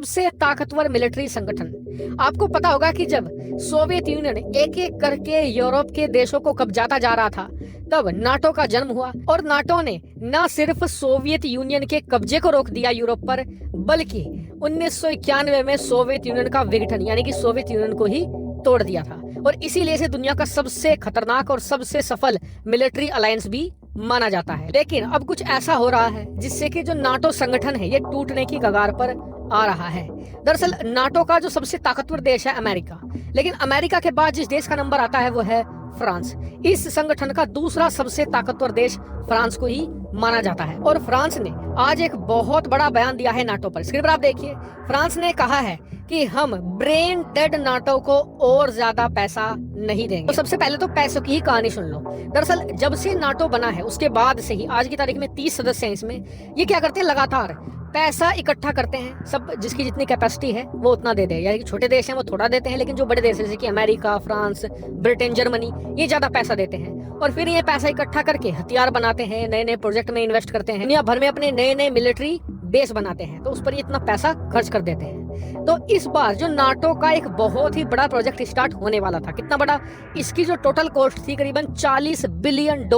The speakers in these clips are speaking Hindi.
सबसे ताकतवर मिलिट्री संगठन। आपको पता होगा कि जब सोवियत यूनियन एक एक करके यूरोप के देशों को कब्जाता जा रहा था, तब नाटो का जन्म हुआ। और नाटो ने न सिर्फ सोवियत यूनियन के कब्जे को रोक दिया यूरोप पर, बल्कि 1991 में सोवियत यूनियन का विघटन यानी कि सोवियत यूनियन को ही तोड़ दिया था। और इसीलिए इसे दुनिया का सबसे खतरनाक और सबसे सफल मिलिट्री अलायंस भी माना जाता है। लेकिन अब कुछ ऐसा हो रहा है जिससे कि जो नाटो संगठन है ये टूटने की कगार पर आ रहा है। दरअसल नाटो का जो सबसे ताकतवर देश है अमेरिका, लेकिन अमेरिका के बाद जिस देश का नंबर आता है वो है फ्रांस। इस संगठन का दूसरा सबसे ताकतवर देश फ्रांस को ही माना जाता है। और फ्रांस ने आज एक बहुत बड़ा बयान दिया है नाटो पर। स्क्रीन पर आप देखिए, फ्रांस ने कहा है कि हम ब्रेन डेड नाटो को और ज्यादा पैसा नहीं देंगे। तो सबसे पहले तो पैसों की ही कहानी सुन लो। दरअसल जब से नाटो बना है उसके बाद से ही आज की तारीख में 30 सदस्य हैं इसमें। ये क्या करते हैं, लगातार पैसा इकट्ठा करते हैं। सब जिसकी जितनी कैपेसिटी है वो उतना दे दे, यानी कि छोटे देश हैं वो थोड़ा देते हैं, लेकिन जो बड़े देश जैसे कि अमेरिका, फ्रांस, ब्रिटेन, जर्मनी, ये ज्यादा पैसा देते हैं। और फिर ये पैसा इकट्ठा करके हथियार बनाते हैं, नए नए प्रोजेक्ट में इन्वेस्ट करते हैं, दुनिया भर में अपने नए नए मिलिट्री बेस बनाते हैं, तो उस पर ये इतना पैसा खर्च कर देते हैं। तो इस बार जो नाटो का एक बहुत ही बड़ा प्रोजेक्ट स्टार्ट होने वाला था, कितना बड़ा, इसकी जो टोटल कॉस्ट थी करीबन $40 बिलियन।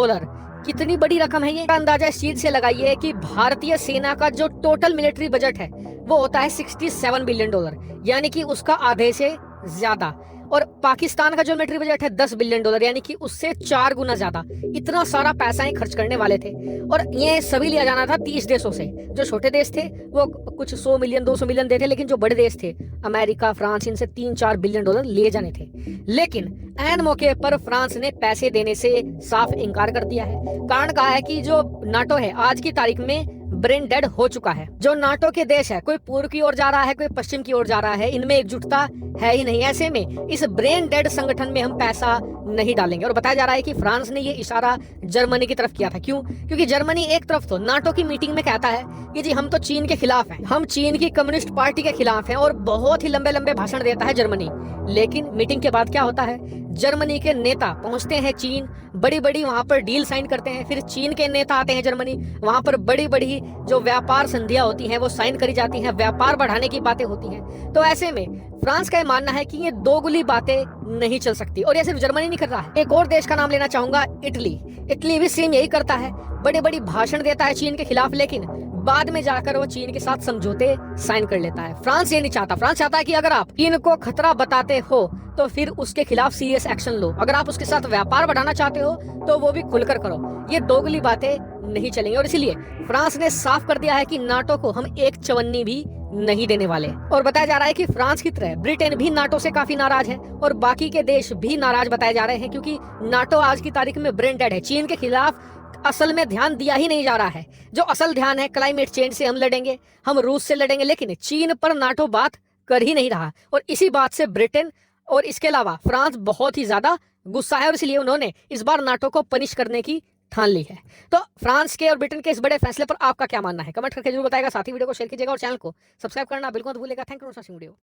कितनी बड़ी रकम है ये, अंदाजा इस चीज से लगाइए कि भारतीय सेना का जो टोटल मिलिट्री बजट है वो होता है $67 बिलियन, यानी कि उसका आधे से ज्यादा। और पाकिस्तान का जो मिलिट्री बजट है $10 बिलियन, यानी कि उससे 4 गुना ज्यादा। इतना सारा पैसा ही खर्च करने वाले थे। और ये सभी लिया जाना था 30 देशों से। जो छोटे देश थे वो कुछ 100 मिलियन 200 मिलियन देते, लेकिन जो बड़े देश थे अमेरिका, फ्रांस, इनसे $3-4 बिलियन लिए जाने थे। लेकिन ऐन मौके पर फ्रांस ने पैसे देने से साफ इनकार कर दिया है। कारण कहा है कि जो नाटो है आज की तारीख में ब्रेन डेड हो चुका है। जो नाटो के देश है, कोई पूर्व की ओर जा रहा है, कोई पश्चिम की ओर जा रहा है, इनमें एकजुटता है ही नहीं। ऐसे में इस ब्रेन डेड संगठन में हम पैसा नहीं डालेंगे। और बताया जा रहा है कि फ्रांस ने ये इशारा जर्मनी की तरफ किया था। क्यों? क्योंकि जर्मनी एक तरफ तो नाटो की मीटिंग में कहता है कि जी हम तो चीन के खिलाफ हैं, हम चीन की कम्युनिस्ट पार्टी के खिलाफ हैं, और बहुत ही लंबे लंबे भाषण देता है जर्मनी। लेकिन मीटिंग के बाद क्या होता है, जर्मनी के नेता पहुंचते हैं चीन, बड़ी बड़ी वहां पर डील साइन करते हैं। फिर चीन के नेता आते हैं जर्मनी, वहां पर बड़ी बड़ी जो व्यापार संधियां होती हैं वो साइन करी जाती हैं, व्यापार बढ़ाने की बातें होती हैं। तो ऐसे में फ्रांस का मानना है कि ये दोगुली बातें नहीं चल सकती। और ये सिर्फ जर्मनी नहीं कर रहा है, एक और देश का नाम लेना चाहूंगा, इटली। इटली भी सेम यही करता है, बड़े बड़ी भाषण देता है चीन के खिलाफ, लेकिन बाद में जाकर वो चीन के साथ समझौते साइन कर लेता है। फ्रांस ये नहीं चाहता। फ्रांस चाहता है कि अगर आप चीन को खतरा बताते हो तो फिर उसके खिलाफ सीरियस एक्शन लो, अगर आप उसके साथ व्यापार बढ़ाना चाहते हो तो वो भी खुलकर करो। ये दोगुली बातें नहीं चलेंगी। और इसीलिए फ्रांस ने साफ कर दिया है कि नाटो को हम एक चवन्नी भी नहीं देने वाले। और बताया जा रहा है कि फ्रांस की तरह ब्रिटेन भी नाटो से काफी नाराज है, और बाकी के देश भी नाराज बताए जा रहे हैं, क्योंकि नाटो आज की तारीख में ब्रेन डेड है। चीन के खिलाफ असल में ध्यान दिया ही नहीं जा रहा है। जो असल ध्यान है, क्लाइमेट चेंज से हम लड़ेंगे, हम रूस से लड़ेंगे, लेकिन चीन पर नाटो बात कर ही नहीं रहा। और इसी बात से ब्रिटेन और इसके अलावा फ्रांस बहुत ही ज्यादा गुस्सा है, और इसलिए उन्होंने इस बार नाटो को पनिश करने की ठान ली है। तो फ्रांस के और ब्रिटेन के इस बड़े फैसले पर आपका क्या मानना है, कमेंट करके जरूर बताएगा। साथ ही वीडियो को शेयर कीजिएगा और चैनल को सब्सक्राइब करना बिल्कुल मत भूलिएगा। Thank you for watching video.